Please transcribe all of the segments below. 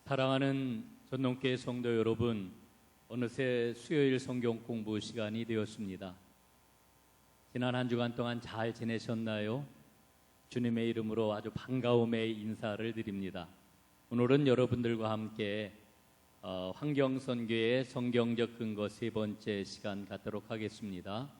사랑하는 전농교회 성도 여러분, 어느새 수요일 성경 공부 시간이 되었습니다. 지난 한 주간 동안 잘 지내셨나요? 주님의 이름으로 아주 반가움의 인사를 드립니다. 오늘은 여러분들과 함께 환경선교의 성경적 근거 세 번째 시간 갖도록 하겠습니다.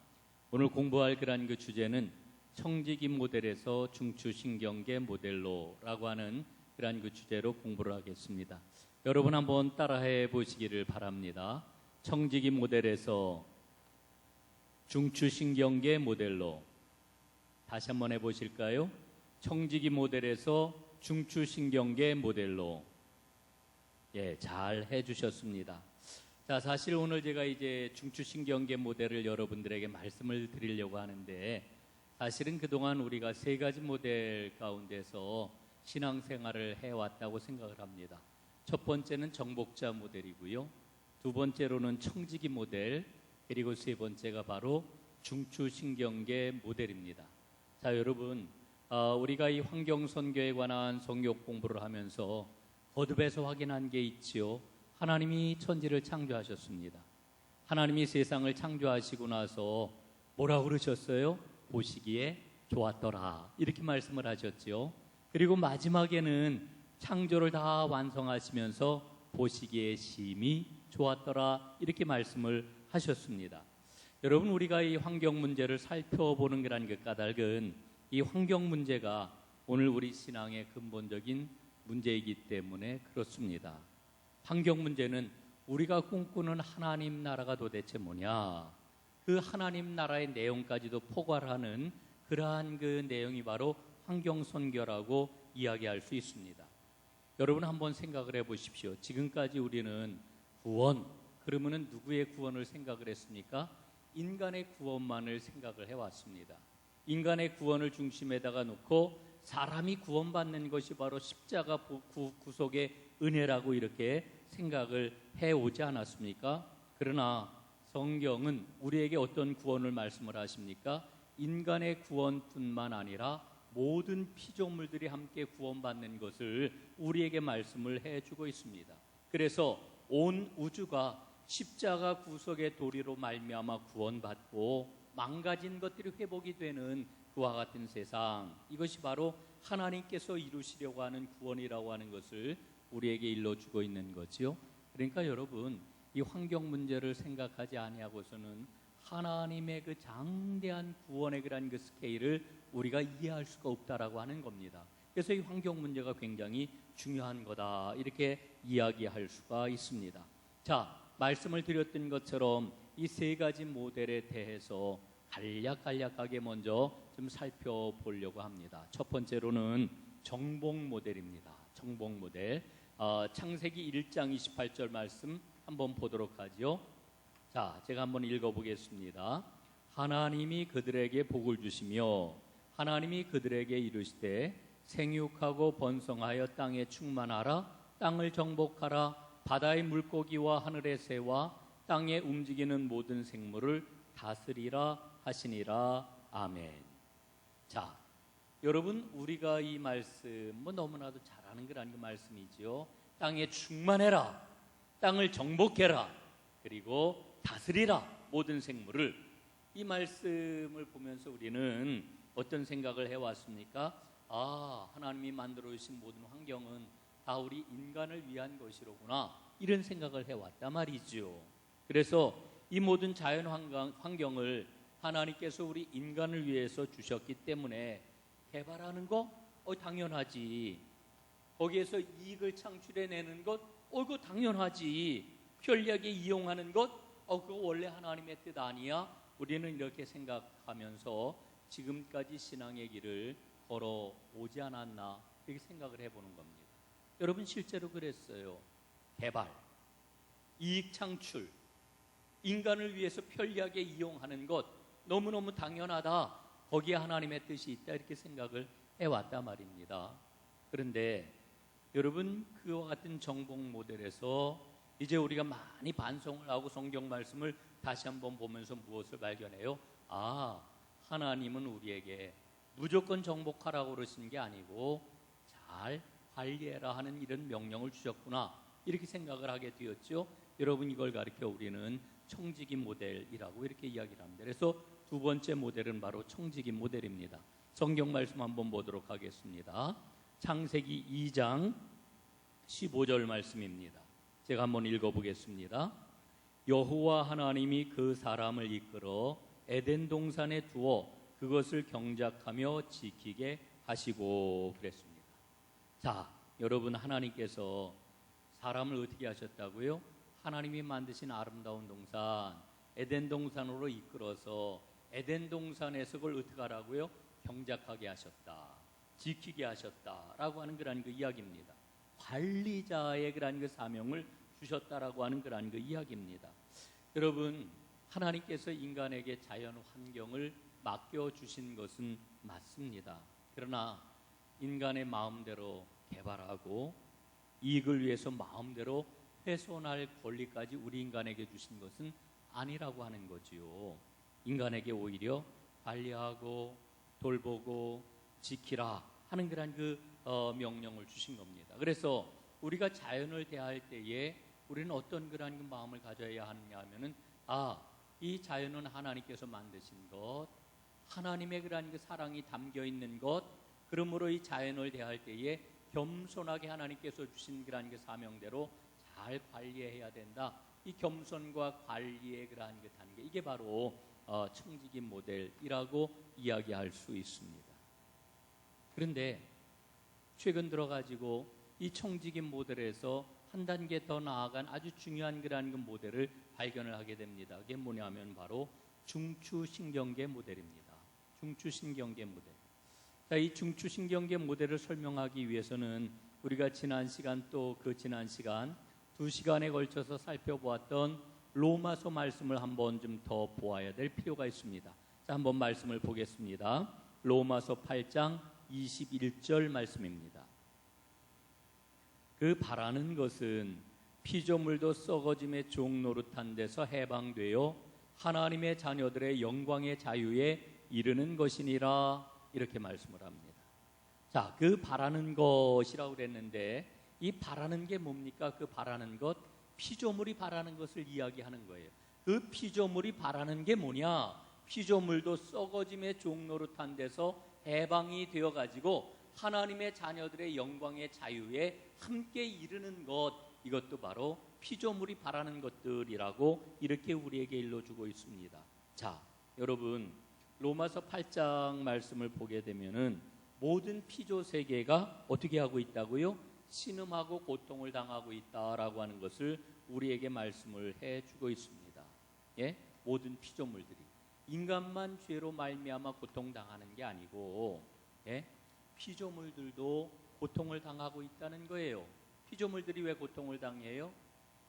오늘 공부할 그 주제는 청지기 모델에서 중추신경계 모델로라고 하는 그러한 그 주제로 공부를 하겠습니다. 여러분 한번 따라해 보시기를 바랍니다. 청지기 모델에서 중추신경계 모델로. 다시 한번 해보실까요? 청지기 모델에서 중추신경계 모델로. 잘 해주셨습니다. 자, 사실 오늘 제가 이제 중추신경계 모델을 여러분들에게 말씀을 드리려고 하는데, 사실은 그동안 우리가 세 가지 모델 가운데서 신앙생활을 해왔다고 생각을 합니다. 첫 번째는 정복자 모델이고요, 두 번째로는 청지기 모델, 그리고 세 번째가 바로 중추신경계 모델입니다. 자, 여러분, 우리가 이 환경선교에 관한 성경 공부를 하면서 거듭해서 확인한 게 있지요. 하나님이 천지를 창조하셨습니다. 하나님이 세상을 창조하시고 나서 뭐라고 그러셨어요? 보시기에 좋았더라, 이렇게 말씀을 하셨지요. 그리고 마지막에는 창조를 다 완성하시면서 보시기에 심히 좋았더라, 이렇게 말씀을 하셨습니다. 여러분, 우리가 이 환경 문제를 살펴보는 그런 그 까닭은 이 환경 문제가 오늘 우리 신앙의 근본적인 문제이기 때문에 그렇습니다. 환경 문제는 우리가 꿈꾸는 하나님 나라가 도대체 뭐냐, 그 하나님 나라의 내용까지도 포괄하는 그러한 그 내용이 바로 환경선교라고 이야기할 수 있습니다. 여러분 한번 생각을 해보십시오. 지금까지 우리는 구원, 그러면은 누구의 구원을 생각을 했습니까? 인간의 구원만을 생각을 해왔습니다. 인간의 구원을 중심에다가 놓고 사람이 구원받는 것이 바로 십자가 구속의 은혜라고 이렇게 생각을 해오지 않았습니까? 그러나 성경은 우리에게 어떤 구원을 말씀을 하십니까? 인간의 구원뿐만 아니라 모든 피조물들이 함께 구원받는 것을 우리에게 말씀을 해주고 있습니다. 그래서 온 우주가 십자가 구속의 도리로 말미암아 구원받고 망가진 것들이 회복이 되는 그와 같은 세상, 이것이 바로 하나님께서 이루시려고 하는 구원이라고 하는 것을 우리에게 일러주고 있는 거지요. 그러니까 여러분, 이 환경 문제를 생각하지 아니하고서는 하나님의 그 장대한 구원의 그런 그 스케일을 우리가 이해할 수가 없다라고 하는 겁니다. 그래서 이 환경 문제가 굉장히 중요한 거다, 이렇게 이야기할 수가 있습니다. 자, 말씀을 드렸던 것처럼 이 세 가지 모델에 대해서 간략하게 먼저 좀 살펴보려고 합니다. 첫 번째로는 정복 모델입니다. 정복 모델. 창세기 1장 28절 말씀 한번 보도록 하죠. 자, 제가 한번 읽어보겠습니다. 하나님이 그들에게 복을 주시며 하나님이 그들에게 이르시되 생육하고 번성하여 땅에 충만하라, 땅을 정복하라, 바다의 물고기와 하늘의 새와 땅에 움직이는 모든 생물을 다스리라 하시니라. 아멘. 자, 여러분, 우리가 이 말씀 너무나도 잘 아는 그런 그 말씀이지요. 땅에 충만해라, 땅을 정복해라, 그리고 다스리라 모든 생물을. 이 말씀을 보면서 우리는 어떤 생각을 해왔습니까? 하나님이 만들어 주신 모든 환경은 다 우리 인간을 위한 것이로구나, 이런 생각을 해왔단 말이죠. 그래서 이 모든 자연 환경을 하나님께서 우리 인간을 위해서 주셨기 때문에 개발하는 거 당연하지. 거기에서 이익을 창출해내는 것 그거 당연하지. 편리하게 이용하는 것 그거 원래 하나님의 뜻 아니야? 우리는 이렇게 생각하면서 지금까지 신앙의 길을 걸어오지 않았나, 이렇게 생각을 해보는 겁니다. 여러분, 실제로 그랬어요. 개발, 이익 창출, 인간을 위해서 편리하게 이용하는 것 너무너무 당연하다, 거기에 하나님의 뜻이 있다, 이렇게 생각을 해왔단 말입니다. 그런데 여러분, 그와 같은 정복 모델에서 이제 우리가 많이 반성을 하고 성경 말씀을 다시 한번 보면서 무엇을 발견해요? 하나님은 우리에게 무조건 정복하라고 그러신 게 아니고 잘 관리해라 하는 이런 명령을 주셨구나, 이렇게 생각을 하게 되었죠. 여러분, 이걸 가리켜 우리는 청지기 모델이라고 이렇게 이야기를 합니다. 그래서 두 번째 모델은 바로 청지기 모델입니다. 성경 말씀 한번 보도록 하겠습니다. 창세기 2장 15절 말씀입니다. 제가 한번 읽어보겠습니다. 여호와 하나님이 그 사람을 이끌어 에덴 동산에 두어 그것을 경작하며 지키게 하시고 그랬습니다. 자, 여러분, 하나님께서 사람을 어떻게 하셨다고요? 하나님이 만드신 아름다운 동산, 에덴 동산으로 이끌어서 에덴 동산에서 그걸 어떻게 하라고요? 경작하게 하셨다, 지키게 하셨다라고 하는 그런 그 이야기입니다. 관리자의 그런 그 사명을 주셨다라고 하는 그런 그 이야기입니다. 여러분, 하나님께서 인간에게 자연 환경을 맡겨주신 것은 맞습니다. 그러나 인간의 마음대로 개발하고 이익을 위해서 마음대로 훼손할 권리까지 우리 인간에게 주신 것은 아니라고 하는 거지요. 인간에게 오히려 관리하고 돌보고 지키라 하는 그런 명령을 주신 겁니다. 그래서 우리가 자연을 대할 때에 우리는 어떤 그런 그 마음을 가져야 하느냐 하면은, 이 자연은 하나님께서 만드신 것, 하나님의 그런 그 사랑이 담겨 있는 것, 그러므로 이 자연을 대할 때에 겸손하게 하나님께서 주신 그런 그 사명대로 잘 관리해야 된다. 이 겸손과 관리의 그러한 그 단계, 이게 바로 청지기 모델이라고 이야기할 수 있습니다. 그런데 최근 들어가지고 이 청지기 모델에서 한 단계 더 나아간 아주 중요한 그러한 그 모델을 발견을 하게 됩니다. 그게 뭐냐면 바로 중추신경계 모델입니다. 중추신경계 모델. 자, 이 중추신경계 모델을 설명하기 위해서는 우리가 지난 시간 또 그 지난 시간 2시간에 걸쳐서 살펴보았던 로마서 말씀을 한번 좀 더 보아야 될 필요가 있습니다. 자, 한번 말씀을 보겠습니다. 로마서 8장 21절 말씀입니다. 그 바라는 것은 피조물도 썩어짐의 종 노릇한 데서 해방되어 하나님의 자녀들의 영광의 자유에 이르는 것이니라, 이렇게 말씀을 합니다. 자, 그 바라는 것이라고 그랬는데 이 바라는 게 뭡니까? 그 바라는 것, 피조물이 바라는 것을 이야기하는 거예요. 그 피조물이 바라는 게 뭐냐? 피조물도 썩어짐의 종 노릇한 데서 해방이 되어가지고 하나님의 자녀들의 영광의 자유에 함께 이르는 것, 이것도 바로 피조물이 바라는 것들이라고 이렇게 우리에게 일러주고 있습니다. 자, 여러분, 로마서 8장 말씀을 보게 되면은 모든 피조 세계가 어떻게 하고 있다고요? 신음하고 고통을 당하고 있다라고 하는 것을 우리에게 말씀을 해주고 있습니다. 예? 모든 피조물들이 인간만 죄로 말미암아 고통당하는 게 아니고, 예? 피조물들도 고통을 당하고 있다는 거예요. 피조물들이 왜 고통을 당해요?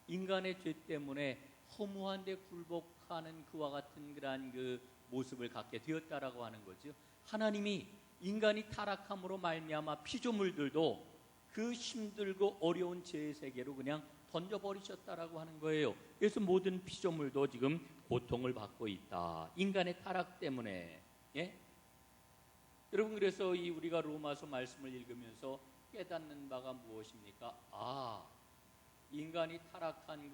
인간의 죄 때문에 허무한 데 굴복하는 그와 같은 그러한 그 모습을 갖게 되었다라고 하는 거죠. 하나님이 인간이 타락함으로 말미암아 피조물들도 그 힘들고 어려운 죄의 세계로 그냥 던져버리셨다라고 하는 거예요. 그래서 모든 피조물도 지금 고통을 받고 있다. 인간의 타락 때문에. 예? 여러분, 그래서 우리가 로마서 말씀을 읽으면서 깨닫는 바가 무엇입니까? 인간이 타락한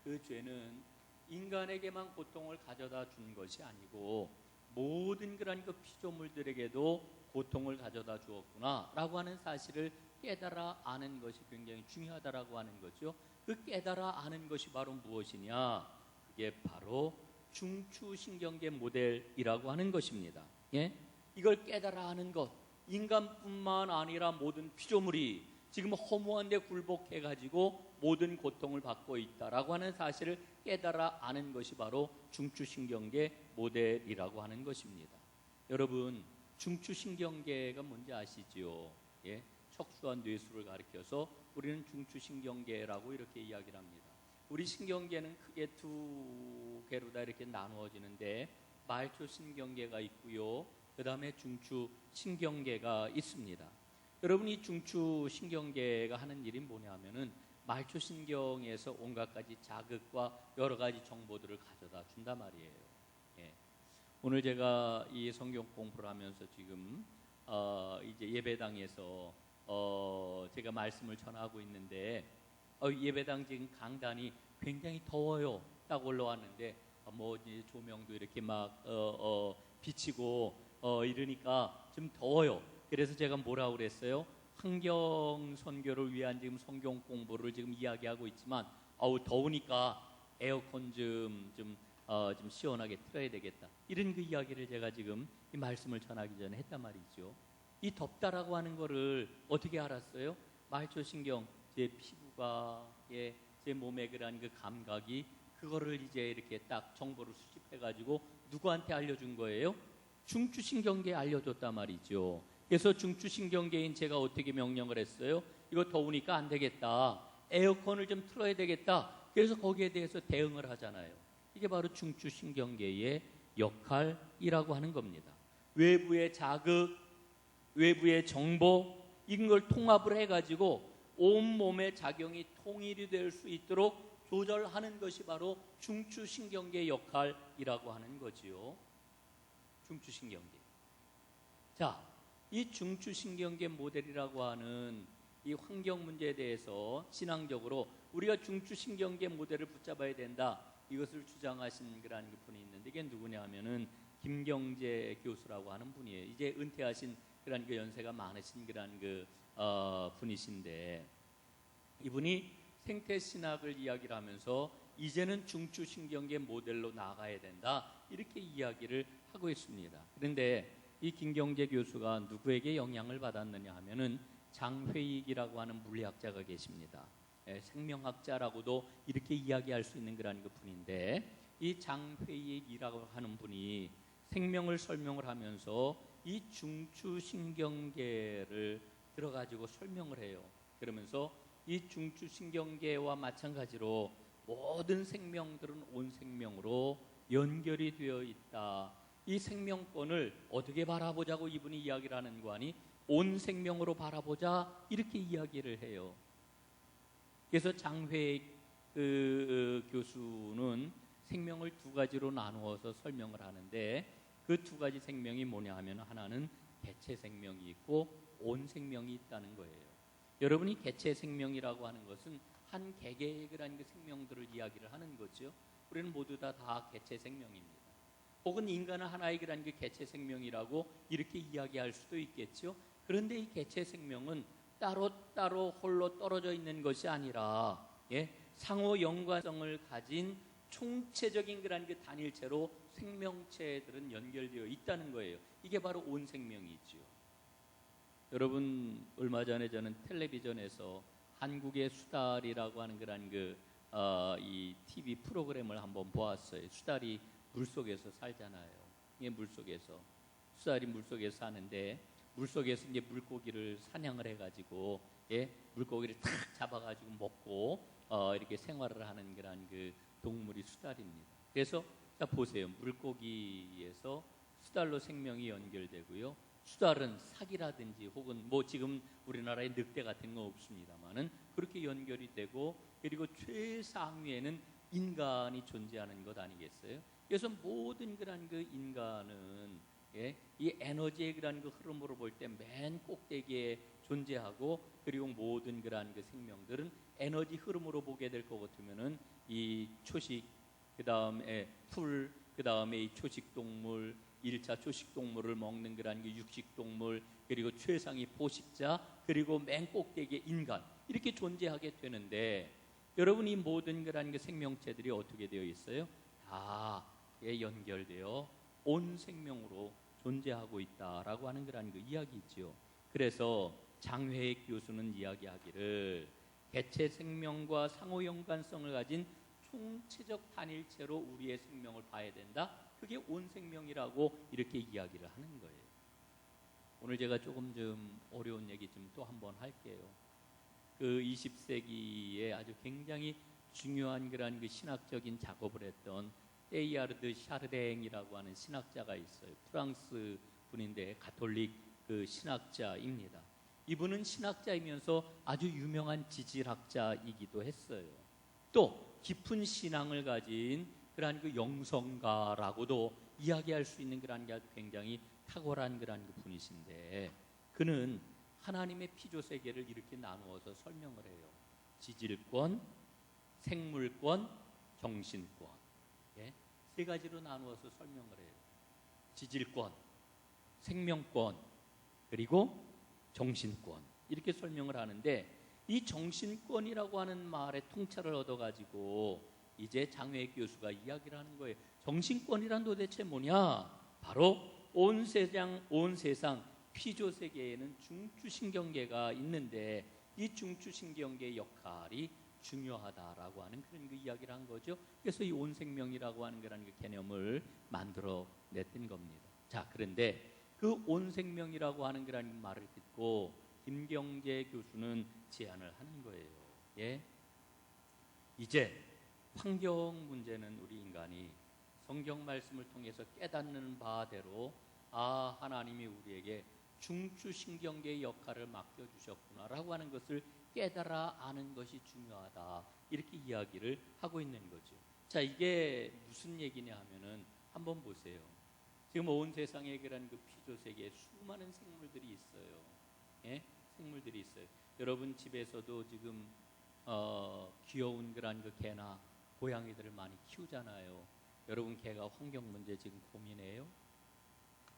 그 죄는 인간에게만 고통을 가져다 준 것이 아니고 모든 그런 그 피조물들에게도 고통을 가져다 주었구나 라고 하는 사실을 깨달아 아는 것이 굉장히 중요하다라고 하는 거죠. 그 깨달아 아는 것이 바로 무엇이냐? 그게 바로 중추신경계 모델이라고 하는 것입니다. 예? 이걸 깨달아 아는 것, 인간뿐만 아니라 모든 피조물이 지금 허무한 데 굴복해가지고 모든 고통을 받고 있다라고 하는 사실을 깨달아 아는 것이 바로 중추신경계 모델이라고 하는 것입니다. 여러분, 중추신경계가 뭔지 아시지요? 예? 척수와 뇌수를 가리켜서 우리는 중추신경계라고 이렇게 이야기를 합니다. 우리 신경계는 크게 두 개로 다 이렇게 나누어지는데 말초신경계가 있고요, 그 다음에 중추신경계가 있습니다. 여러분, 이 중추신경계가 하는 일이 뭐냐면은 말초신경에서 온갖 가지 자극과 여러 가지 정보들을 가져다 준단 말이에요. 예. 오늘 제가 이 성경 공부를 하면서 지금 이제 예배당에서 제가 말씀을 전하고 있는데 예배당 지금 강단이 굉장히 더워요. 딱 올라왔는데 뭐 이제 조명도 이렇게 막 비치고 이러니까 좀 더워요. 그래서 제가 뭐라고 그랬어요? 환경 선교를 위한 지금 성경 공부를 지금 이야기하고 있지만 더우니까 에어컨 좀 시원하게 틀어야 되겠다. 이런 그 이야기를 제가 지금 이 말씀을 전하기 전에 했단 말이죠. 이 덥다라고 하는 거를 어떻게 알았어요? 말초신경, 제 피부가 제 몸에 그런 그 감각이 그거를 이제 이렇게 딱 정보를 수집해가지고 누구한테 알려준 거예요? 중추신경계에 알려줬단 말이죠. 그래서 중추신경계인 제가 어떻게 명령을 했어요? 이거 더우니까 안 되겠다. 에어컨을 좀 틀어야 되겠다. 그래서 거기에 대해서 대응을 하잖아요. 이게 바로 중추신경계의 역할이라고 하는 겁니다. 외부의 자극, 외부의 정보 이런 걸 통합을 해가지고 온몸의 작용이 통일이 될 수 있도록 조절하는 것이 바로 중추신경계 역할이라고 하는 거지요. 중추신경계. 자, 이 중추신경계 모델이라고 하는 이 환경 문제에 대해서 신앙적으로 우리가 중추신경계 모델을 붙잡아야 된다. 이것을 주장하신 그런 분이 있는데 이게 누구냐 하면은 김경재 교수라고 하는 분이에요. 이제 은퇴하신 그런 그 연세가 많으신 그런 분이신데 이분이 생태신학을 이야기를 하면서 이제는 중추신경계 모델로 나가야 된다. 이렇게 이야기를 하고 있습니다. 그런데 이 김경재 교수가 누구에게 영향을 받았느냐 하면은 장회익이라고 하는 물리학자가 계십니다. 생명학자라고도 이렇게 이야기할 수 있는 그런 그 분인데 이 장회익이라고 하는 분이 생명을 설명을 하면서 이 중추신경계를 들어가지고 설명을 해요. 그러면서 이 중추신경계와 마찬가지로 모든 생명들은 온 생명으로 연결이 되어 있다. 이 생명권을 어떻게 바라보자고 이분이 이야기를 하는 거 아니? 온 생명으로 바라보자 이렇게 이야기를 해요. 그래서 장회익 교수는 생명을 두 가지로 나누어서 설명을 하는데 그 두 가지 생명이 뭐냐 하면 하나는 개체 생명이 있고 온 생명이 있다는 거예요. 여러분이 개체 생명이라고 하는 것은 한 개개의 그런 그 생명들을 이야기를 하는 거죠. 우리는 모두 다 개체 생명입니다. 혹은 인간은 하나의 그런 그 개체 생명이라고 이렇게 이야기할 수도 있겠죠. 그런데 이 개체 생명은 따로 홀로 떨어져 있는 것이 아니라 상호 연관성을 가진 총체적인 그런 그 단일체로 생명체들은 연결되어 있다는 거예요. 이게 바로 온 생명이죠. 여러분 얼마 전에 저는 텔레비전에서 한국의 수달이라고 하는 그런 이 TV 프로그램을 한번 보았어요. 수달이 물속에서 살잖아요. 이게 물속에서 수달이 물속에서 사는데 물속에서 이제 물고기를 사냥을 해가지고 물고기를 탁 잡아가지고 먹고 이렇게 생활을 하는 그런 그 동물이 수달입니다. 그래서 자 보세요. 물고기에서 수달로 생명이 연결되고요. 수달은 사기라든지 혹은 뭐 지금 우리나라에 늑대 같은 거 없습니다만은 그렇게 연결이 되고 그리고 최상위에는 인간이 존재하는 것 아니겠어요? 그래서 모든 그런 그 인간은 이 에너지의 그런 그 흐름으로 볼 때 맨 꼭대기에 존재하고 그리고 모든 그런 그 생명들은 에너지 흐름으로 보게 될 것 같으면은 이 초식 그 다음에 풀 그 다음에 이 초식 동물 1차 초식 동물을 먹는 그런 그 육식 동물 그리고 최상위 포식자 그리고 맨 꼭대기에 인간 이렇게 존재하게 되는데 여러분 이 모든 그런 그 생명체들이 어떻게 되어 있어요? 다 연결되어 온 생명으로 존재하고 있다라고 하는 그런 그 이야기죠. 그래서 장회익 교수는 이야기하기를 개체 생명과 상호 연관성을 가진 총체적 단일체로 우리의 생명을 봐야 된다. 그게 온 생명이라고 이렇게 이야기를 하는 거예요. 오늘 제가 조금 좀 어려운 얘기 좀 또 한번 할게요. 그 20세기에 아주 굉장히 중요한 그런 그 신학적인 작업을 했던 테이야르드 샤르댕이라고 하는 신학자가 있어요. 프랑스 분인데 가톨릭 그 신학자입니다. 이분은 신학자이면서 아주 유명한 지질학자이기도 했어요. 또 깊은 신앙을 가진 그러한 그 영성가라고도 이야기할 수 있는 그러한 게 굉장히 탁월한 그러한 그 분이신데 그는 하나님의 피조 세계를 이렇게 나누어서 설명을 해요. 지질권, 생물권, 정신권. 예? 세 가지로 나누어서 설명을 해요. 지질권, 생명권, 그리고 정신권. 이렇게 설명을 하는데 이 정신권이라고 하는 말의 통찰을 얻어가지고 이제 장외 교수가 이야기를 하는 거예요. 정신권이란 도대체 뭐냐? 바로 온 세상 피조 세계에는 중추신경계가 있는데 이 중추신경계의 역할이 중요하다라고 하는 그런 그 이야기를 한 거죠. 그래서 이 온생명이라고 하는 그런 그 개념을 만들어 냈던 겁니다. 자, 그런데 그 온생명이라고 하는 그런 말을 듣고 김경재 교수는 제안을 하는 거예요. 예? 이제 환경 문제는 우리 인간이 성경 말씀을 통해서 깨닫는 바대로 하나님이 우리에게 중추신경계의 역할을 맡겨주셨구나라고 하는 것을 깨달아 아는 것이 중요하다. 이렇게 이야기를 하고 있는 거죠. 자, 이게 무슨 얘기냐 하면은 한번 보세요. 지금 온 세상에 그런 그 피조 세계에 수많은 생물들이 있어요. 예? 생물들이 있어요. 여러분 집에서도 지금 귀여운 그런 그 개나 고양이들을 많이 키우잖아요. 여러분 개가 환경 문제 지금 고민해요?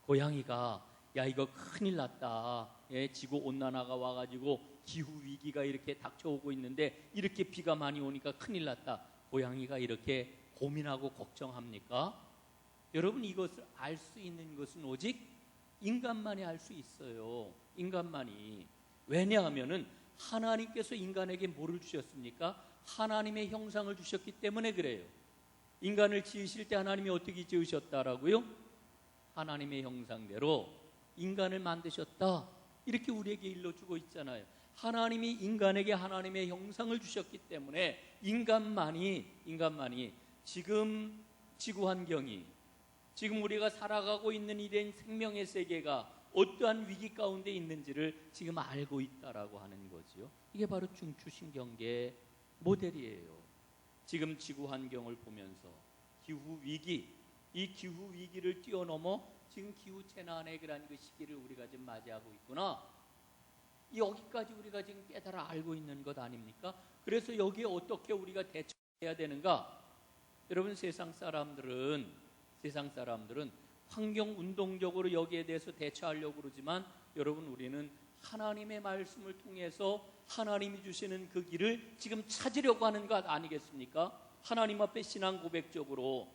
고양이가 야 이거 큰일 났다. 예, 지구 온난화가 와가지고 기후 위기가 이렇게 닥쳐오고 있는데 이렇게 비가 많이 오니까 큰일 났다. 고양이가 이렇게 고민하고 걱정합니까? 여러분 이것을 알 수 있는 것은 오직 인간만이 알 수 있어요. 인간만이. 왜냐하면은 하나님께서 인간에게 뭐를 주셨습니까? 하나님의 형상을 주셨기 때문에 그래요. 인간을 지으실 때 하나님이 어떻게 지으셨다라고요? 하나님의 형상대로 인간을 만드셨다. 이렇게 우리에게 일러주고 있잖아요. 하나님이 인간에게 하나님의 형상을 주셨기 때문에 인간만이 지금 지구 환경이 지금 우리가 살아가고 있는 이런 생명의 세계가 어떠한 위기 가운데 있는지를 지금 알고 있다라고 하는 거지요. 이게 바로 중추신경계 모델이에요. 지금 지구 환경을 보면서 기후 위기, 이 기후 위기를 뛰어넘어 지금 기후 재난의 그런 그 시기를 우리가 지금 맞이하고 있구나. 여기까지 우리가 지금 깨달아 알고 있는 것 아닙니까? 그래서 여기에 어떻게 우리가 대처해야 되는가? 여러분 세상 사람들은 환경 운동적으로 여기에 대해서 대처하려고 그러지만 여러분 우리는 하나님의 말씀을 통해서 하나님이 주시는 그 길을 지금 찾으려고 하는 것 아니겠습니까? 하나님 앞에 신앙 고백적으로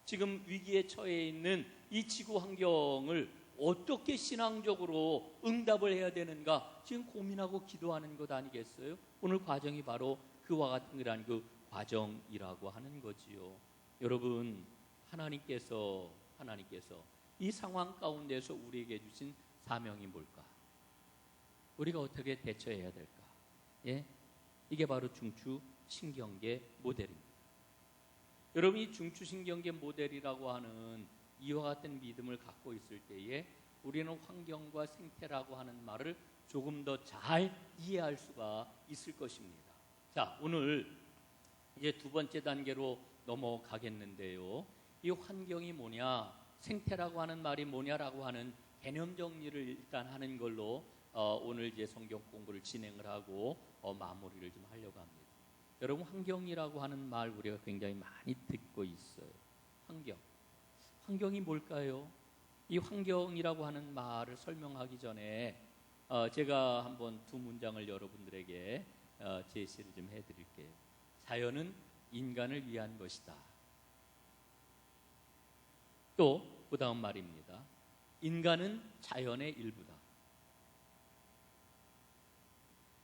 지금 위기에 처해 있는 이 지구 환경을 어떻게 신앙적으로 응답을 해야 되는가 지금 고민하고 기도하는 것 아니겠어요? 오늘 과정이 바로 그와 같은 그런 그 과정이라고 하는 거지요. 여러분 하나님께서 이 상황 가운데서 우리에게 주신 사명이 뭘까? 우리가 어떻게 대처해야 될까? 예? 이게 바로 중추신경계 모델입니다. 여러분 이 중추신경계 모델이라고 하는 이와 같은 믿음을 갖고 있을 때에 우리는 환경과 생태라고 하는 말을 조금 더 잘 이해할 수가 있을 것입니다. 자, 오늘 이제 두 번째 단계로 넘어가겠는데요. 이 환경이 뭐냐, 생태라고 하는 말이 뭐냐라고 하는 개념 정리를 일단 하는 걸로 오늘 이제 성경 공부를 진행을 하고 마무리를 좀 하려고 합니다. 여러분 환경이라고 하는 말 우리가 굉장히 많이 듣고 있어요. 환경이 뭘까요? 이 환경이라고 하는 말을 설명하기 전에 제가 한번 두 문장을 여러분들에게 제시를 좀 해드릴게요. 자연은 인간을 위한 것이다. 또 그 다음 말입니다. 인간은 자연의 일부다.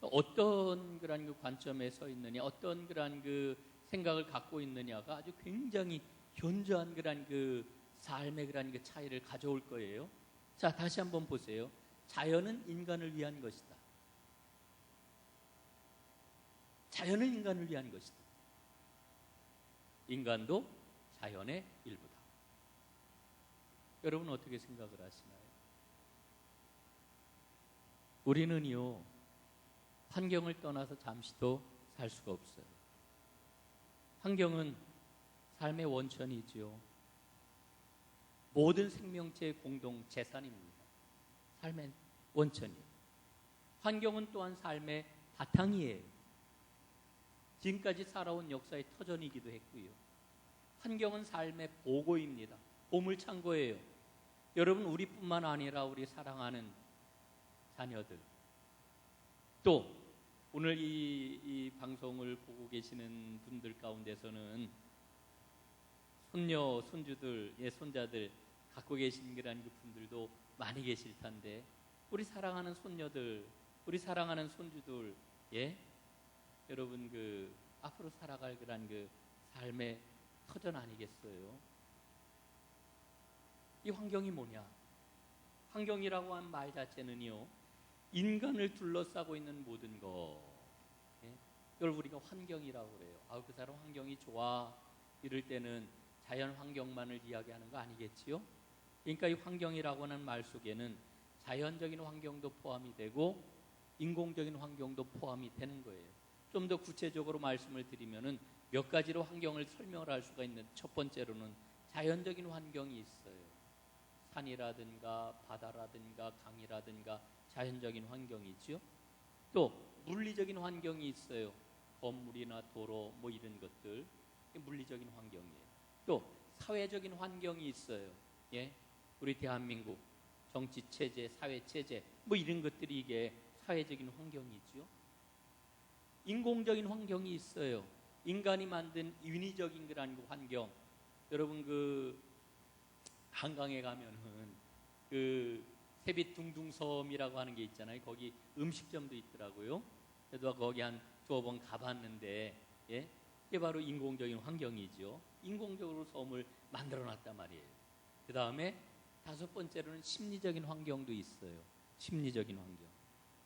어떤 그런 그 관점에 서 있느냐, 어떤 그런 그 생각을 갖고 있느냐가 아주 굉장히 현저한 그런 그 삶의 그런 그 차이를 가져올 거예요. 자, 다시 한번 보세요. 자연은 인간을 위한 것이다. 자연은 인간을 위한 것이다. 인간도 자연의 일부다. 여러분 어떻게 생각을 하시나요? 우리는요, 환경을 떠나서 잠시도 살 수가 없어요. 환경은 삶의 원천이지요. 모든 생명체의 공동 재산입니다. 삶의 원천이에요. 환경은 또한 삶의 바탕이에요. 지금까지 살아온 역사의 터전이기도 했고요. 환경은 삶의 보고입니다. 보물창고예요. 여러분, 우리뿐만 아니라 우리 사랑하는 자녀들, 또 오늘 이 방송을 보고 계시는 분들 가운데서는 손녀, 손주들, 손자들 갖고 계신 그런 그 분들도 많이 계실 텐데, 우리 사랑하는 손녀들, 우리 사랑하는 손주들, 여러분 그 앞으로 살아갈 그런 그 삶의 터전 아니겠어요? 이 환경이 뭐냐? 환경이라고 한 말 자체는요, 인간을 둘러싸고 있는 모든 것, 이걸 우리가 환경이라고 그래요. 그 사람 환경이 좋아, 이럴 때는 자연 환경만을 이야기하는 거 아니겠지요? 그러니까 이 환경이라고 하는 말 속에는 자연적인 환경도 포함이 되고 인공적인 환경도 포함이 되는 거예요. 좀 더 구체적으로 말씀을 드리면은 몇 가지로 환경을 설명을 할 수가 있는, 첫 번째로는 자연적인 환경이 있어요. 산이라든가 바다라든가 강이라든가 자연적인 환경이죠. 또 물리적인 환경이 있어요. 건물이나 도로 뭐 이런 것들, 물리적인 환경이에요. 또 사회적인 환경이 있어요. 우리 대한민국 정치 체제, 사회 체제 뭐 이런 것들이 이게 사회적인 환경이죠. 인공적인 환경이 있어요. 인간이 만든 인위적인 그런 그 환경. 여러분 그 한강에 가면은 그 세빛둥둥섬이라고 하는 게 있잖아요. 거기 음식점도 있더라고요. 그래도 거기 한 두어 번 가봤는데, 이게 바로 인공적인 환경이죠. 인공적으로 섬을 만들어놨단 말이에요. 그 다음에 다섯 번째로는 심리적인 환경도 있어요. 심리적인 환경.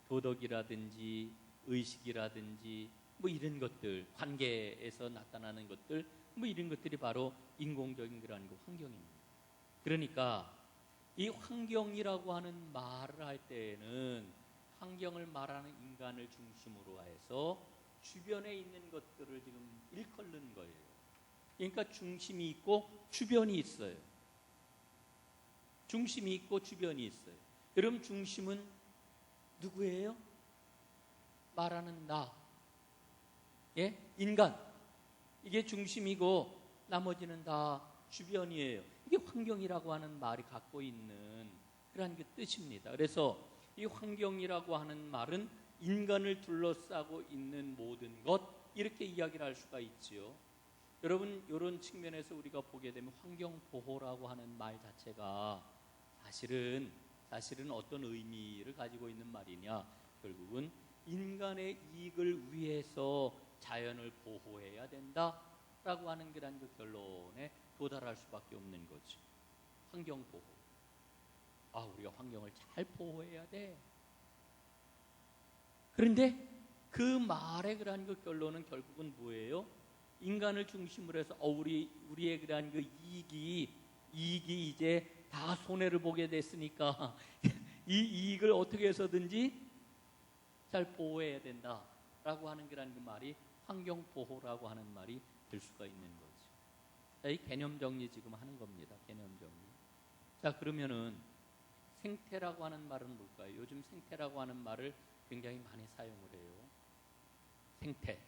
도덕이라든지 의식이라든지 뭐 이런 것들, 관계에서 나타나는 것들, 뭐 이런 것들이 바로 인공적인 그런 그 환경입니다. 그러니까 이 환경이라고 하는 말을 할 때에는 환경을 말하는 인간을 중심으로 해서 주변에 있는 것들을 지금 일컬는 거예요. 그러니까 중심이 있고 주변이 있어요. 중심이 있고 주변이 있어요. 여러분, 중심은 누구예요? 말하는 나, 인간. 이게 중심이고 나머지는 다 주변이에요. 이게 환경이라고 하는 말이 갖고 있는 그러한 그 뜻입니다. 그래서 이 환경이라고 하는 말은 인간을 둘러싸고 있는 모든 것, 이렇게 이야기를 할 수가 있지요. 여러분, 이런 측면에서 우리가 보게 되면 환경보호라고 하는 말 자체가 사실은 어떤 의미를 가지고 있는 말이냐, 결국은 인간의 이익을 위해서 자연을 보호해야 된다라고 하는 그런 그 결론에 도달할 수밖에 없는 거죠. 환경보호. 우리가 환경을 잘 보호해야 돼. 그런데 그 말의 그러한 그 결론은 결국은 뭐예요? 인간을 중심으로 해서 우리의 그러한 그 이익이 이제 다 손해를 보게 됐으니까 이 이익을 어떻게 해서든지 잘 보호해야 된다라고 하는 그런 그 말이 환경보호라고 하는 말이 될 수가 있는 거죠. 이 개념 정리 지금 하는 겁니다. 개념 정리. 자, 그러면은 생태라고 하는 말은 뭘까요? 요즘 생태라고 하는 말을 굉장히 많이 사용을 해요. 생태.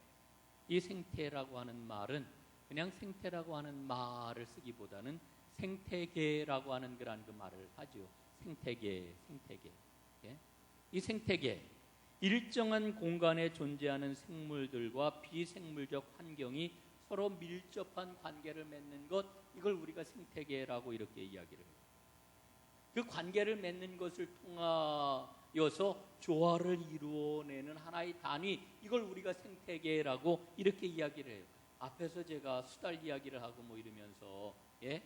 이 생태라고 하는 말은 그냥 생태라고 하는 말을 쓰기보다는 생태계라고 하는 그런 그 말을 하죠. 생태계. 이 생태계, 일정한 공간에 존재하는 생물들과 비생물적 환경이 서로 밀접한 관계를 맺는 것, 이걸 우리가 생태계라고 이렇게 이야기를 해요. 그 관계를 맺는 것을 통하여서 조화를 이루어내는 하나의 단위, 이걸 우리가 생태계라고 이렇게 이야기를 해요. 앞에서 제가 수달 이야기를 하고 뭐 이러면서 이제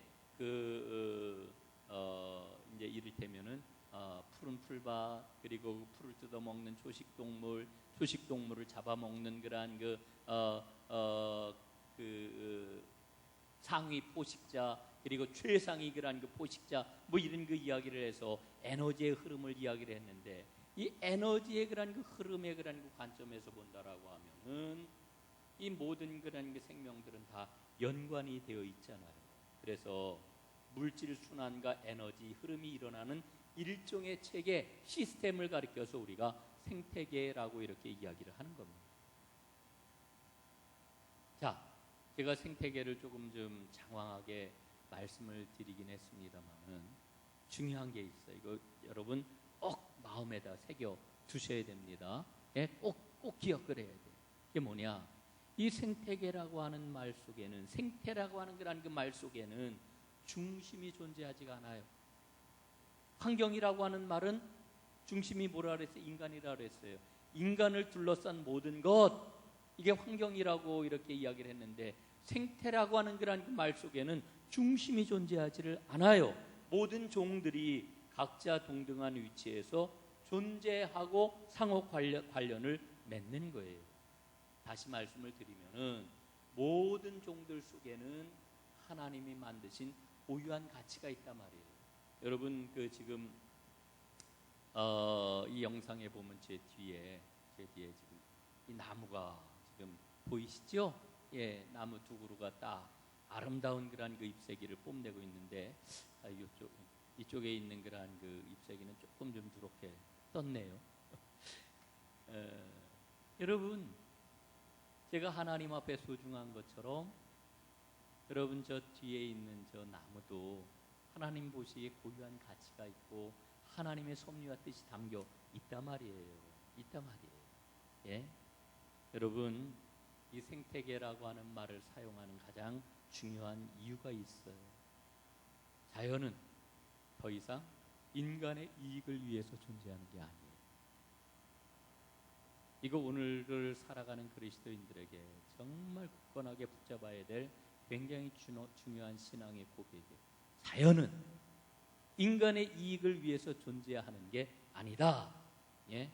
이를테면은 푸른 풀밭, 그리고 풀을 뜯어먹는 초식동물을 잡아먹는 그러한 상위 포식자, 그리고 최상위 그러한 그 포식자, 뭐 이런 그 이야기를 해서 에너지의 흐름을 이야기를 했는데, 이 에너지의 그러한 그 흐름의 그러한 그 관점에서 본다라고 하면은 이 모든 그러한 그 생명들은 다 연관이 되어 있잖아요. 그래서 물질 순환과 에너지 흐름이 일어나는 일종의 체계, 시스템을 가리켜서 우리가 생태계라고 이렇게 이야기를 하는 겁니다. 자, 제가 생태계를 조금 좀 장황하게 말씀을 드리긴 했습니다만은 중요한 게 있어요. 이거 여러분 꼭 마음에다 새겨 두셔야 됩니다. 예, 꼭 기억을 해야 돼요. 이게 뭐냐? 이 생태계라고 하는 말 속에는, 생태라고 하는 그 말 속에는 중심이 존재하지가 않아요. 환경이라고 하는 말은 중심이 뭐라 그랬어요? 인간이라 그랬어요. 인간을 둘러싼 모든 것, 이게 환경이라고 이렇게 이야기를 했는데, 생태라고 하는 그 말 속에는 중심이 존재하지를 않아요. 모든 종들이 각자 동등한 위치에서 존재하고 상호 관련을 맺는 거예요. 다시 말씀을 드리면은 모든 종들 속에는 하나님이 만드신 고유한 가치가 있단 말이에요. 여러분 지금 이 영상에 보면 제 뒤에 지금 이 나무가 지금 보이시죠? 예, 나무 두 그루가 딱 아름다운 그런 그 잎새기를 뽐내고 있는데, 이쪽에 있는 그런 그 잎새기는 조금 좀 누렇게 떴네요. 여러분, 제가 하나님 앞에 소중한 것처럼 여러분 저 뒤에 있는 저 나무도 하나님 보시기에 고유한 가치가 있고 하나님의 섭리와 뜻이 담겨 있단 말이에요. 예? 여러분, 이 생태계라고 하는 말을 사용하는 가장 중요한 이유가 있어요. 자연은 더 이상 인간의 이익을 위해서 존재하는 게 아니에요. 이거 오늘을 살아가는 그리스도인들에게 정말 굳건하게 붙잡아야 될 굉장히 중요한 신앙의 고백이에요. 자연은 인간의 이익을 위해서 존재하는 게 아니다. 예?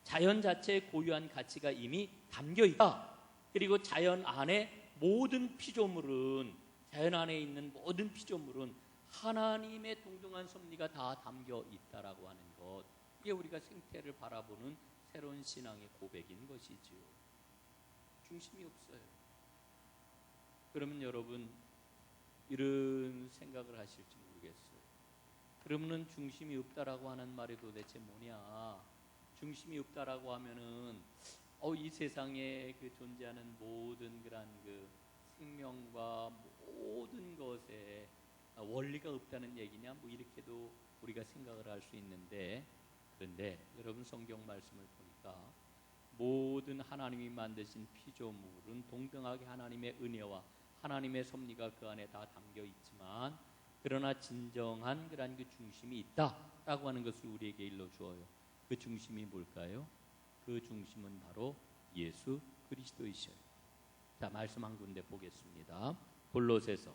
자연 자체의 고유한 가치가 이미 담겨 있다. 그리고 자연 안에 자연 안에 있는 모든 피조물은 하나님의 동등한 섭리가 다 담겨 있다라고 하는 것, 이게 우리가 생태를 바라보는 새로운 신앙의 고백인 것이지요. 중심이 없어요. 그러면 여러분 이런 생각을 하실지 모르겠어요. 그러면 중심이 없다라고 하는 말이 도대체 뭐냐? 중심이 없다라고 하면은 이 세상에 존재하는 모든 그런 생명과 모든 것에 원리가 없다는 얘기냐? 이렇게도 우리가 생각을 할 수 있는데, 그런데 여러분 성경 말씀을 보니까 모든 하나님이 만드신 피조물은 동등하게 하나님의 은혜와 하나님의 섭리가 그 안에 다 담겨 있지만, 그러나 진정한 그런 중심이 있다라고 하는 것을 우리에게 일러주어요. 그 중심이 뭘까요? 그 중심은 바로 예수 그리스도이셔요. 자, 말씀 한 군데 보겠습니다. 골로새서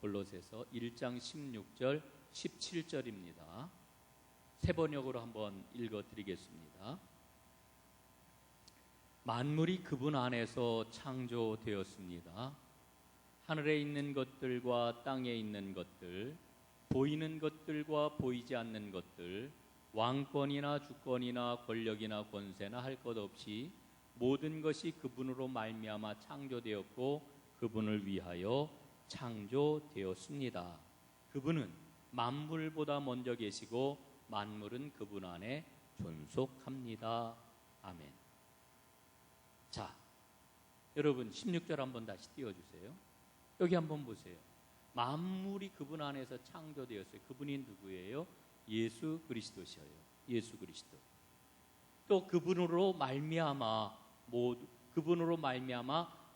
1장 16절 17절입니다. 세 번역으로 한번 읽어드리겠습니다. 만물이 그분 안에서 창조되었습니다. 하늘에 있는 것들과 땅에 있는 것들, 보이는 것들과 보이지 않는 것들, 왕권이나 주권이나 권력이나 권세나 할 것 없이 모든 것이 그분으로 말미암아 창조되었고 그분을 위하여 창조되었습니다. 그분은 만물보다 먼저 계시고 만물은 그분 안에 존속합니다. 아멘. 자, 여러분 16절 한번 다시 띄워주세요. 여기 한번 보세요. 만물이 그분 안에서 창조되었어요. 그분이 누구예요? 예수 그리스도셔요. 예수 그리스도. 또 그분으로 말미암아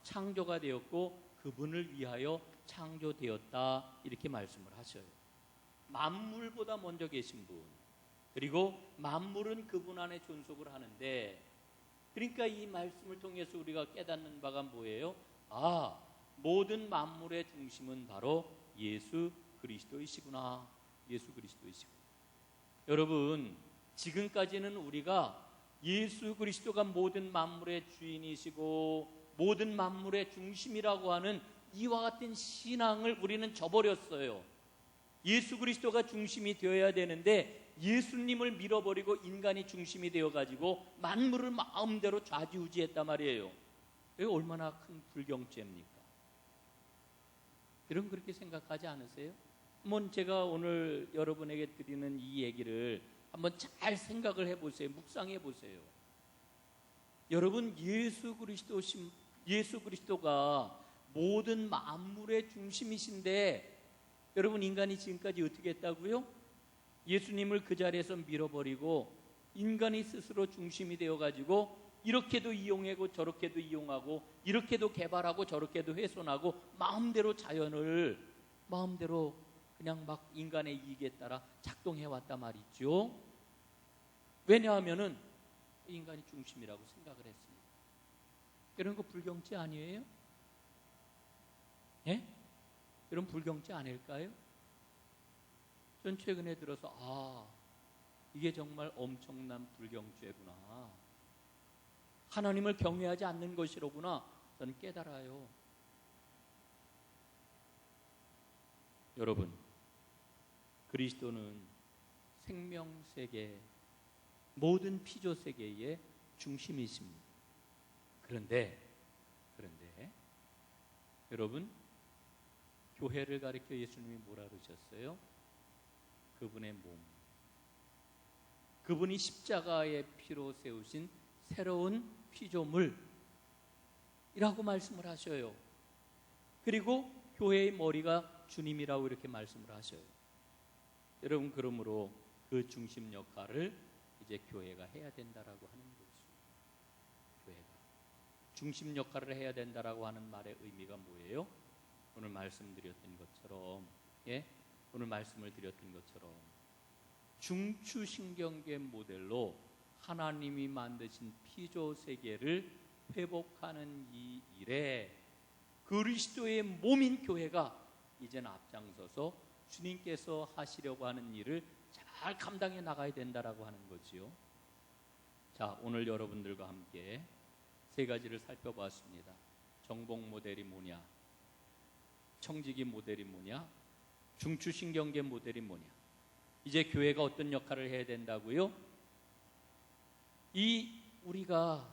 창조가 되었고 그분을 위하여 창조되었다, 이렇게 말씀을 하셔요. 만물보다 먼저 계신 분, 그리고 만물은 그분 안에 존속을 하는데, 그러니까 이 말씀을 통해서 우리가 깨닫는 바가 뭐예요? 모든 만물의 중심은 바로 예수 그리스도이시구나. 예수 그리스도이시구나. 여러분, 지금까지는 우리가 예수 그리스도가 모든 만물의 주인이시고 모든 만물의 중심이라고 하는 이와 같은 신앙을 우리는 저버렸어요. 예수 그리스도가 중심이 되어야 되는데 예수님을 밀어버리고 인간이 중심이 되어가지고 만물을 마음대로 좌지우지했단 말이에요. 이게 얼마나 큰 불경죄입니까? 여러분 그렇게 생각하지 않으세요? 한번 제가 오늘 여러분에게 드리는 이 얘기를 한번 잘 생각을 해보세요. 묵상해 보세요. 여러분, 예수 그리스도가 모든 만물의 중심이신데, 여러분, 인간이 지금까지 어떻게 했다고요? 예수님을 그 자리에서 밀어버리고 인간이 스스로 중심이 되어가지고 이렇게도 이용하고 저렇게도 이용하고 이렇게도 개발하고 저렇게도 훼손하고 마음대로 자연을 마음대로 그냥 막 인간의 이익에 따라 작동해왔단 말이죠. 왜냐하면은 인간이 중심이라고 생각을 했습니다. 이런 거 불경지 아니에요? 예? 이런 불경지 아닐까요? 전 최근에 들어서 이게 정말 엄청난 불경죄구나, 하나님을 경외하지 않는 것이로구나 저는 깨달아요. 여러분, 그리스도는 생명세계, 모든 피조세계의 중심이십니다. 그런데 여러분, 교회를 가리켜 예수님이 뭐라 그러셨어요? 그분의 몸, 그분이 십자가의 피로 세우신 새로운 피조물이라고 말씀을 하셔요. 그리고 교회의 머리가 주님이라고 이렇게 말씀을 하셔요. 여러분, 그러므로 그 중심 역할을 이제 교회가 해야 된다라고 하는 거죠. 교회가 중심 역할을 해야 된다라고 하는 말의 의미가 뭐예요? 오늘 말씀드렸던 것처럼, 오늘 말씀을 드렸던 것처럼 중추신경계 모델로 하나님이 만드신 피조 세계를 회복하는 이 일에 그리스도의 몸인 교회가 이제는 앞장서서 주님께서 하시려고 하는 일을 잘 감당해 나가야 된다라고 하는 거지요. 자, 오늘 여러분들과 함께 세 가지를 살펴봤습니다. 정복 모델이 뭐냐, 청지기 모델이 뭐냐, 중추신경계 모델이 뭐냐, 이제 교회가 어떤 역할을 해야 된다고요? 우리가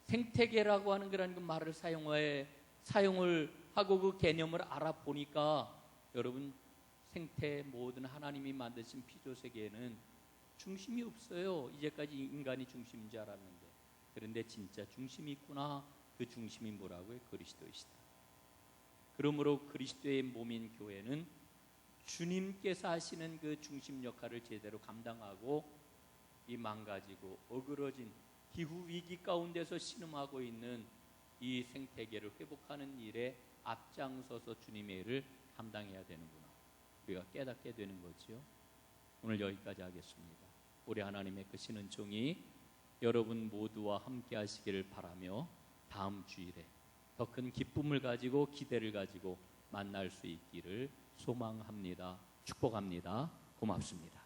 생태계라고 하는 그런 그 말을 사용을 하고 그 개념을 알아보니까 여러분, 생태 모든 하나님이 만드신 피조세계에는 중심이 없어요. 이제까지 인간이 중심인 줄 알았는데, 그런데 진짜 중심이 있구나. 그 중심이 뭐라고요? 그리스도이시다. 그러므로 그리스도의 몸인 교회는 주님께서 하시는 그 중심 역할을 제대로 감당하고 이 망가지고 어그러진 기후 위기 가운데서 신음하고 있는 이 생태계를 회복하는 일에 앞장서서 주님의 일을 감당해야 되는구나, 우리가 깨닫게 되는 거지요. 오늘 여기까지 하겠습니다. 우리 하나님의 그 신은총이 여러분 모두와 함께 하시기를 바라며 다음 주일에 더 큰 기쁨을 가지고 기대를 가지고 만날 수 있기를 소망합니다. 축복합니다. 고맙습니다.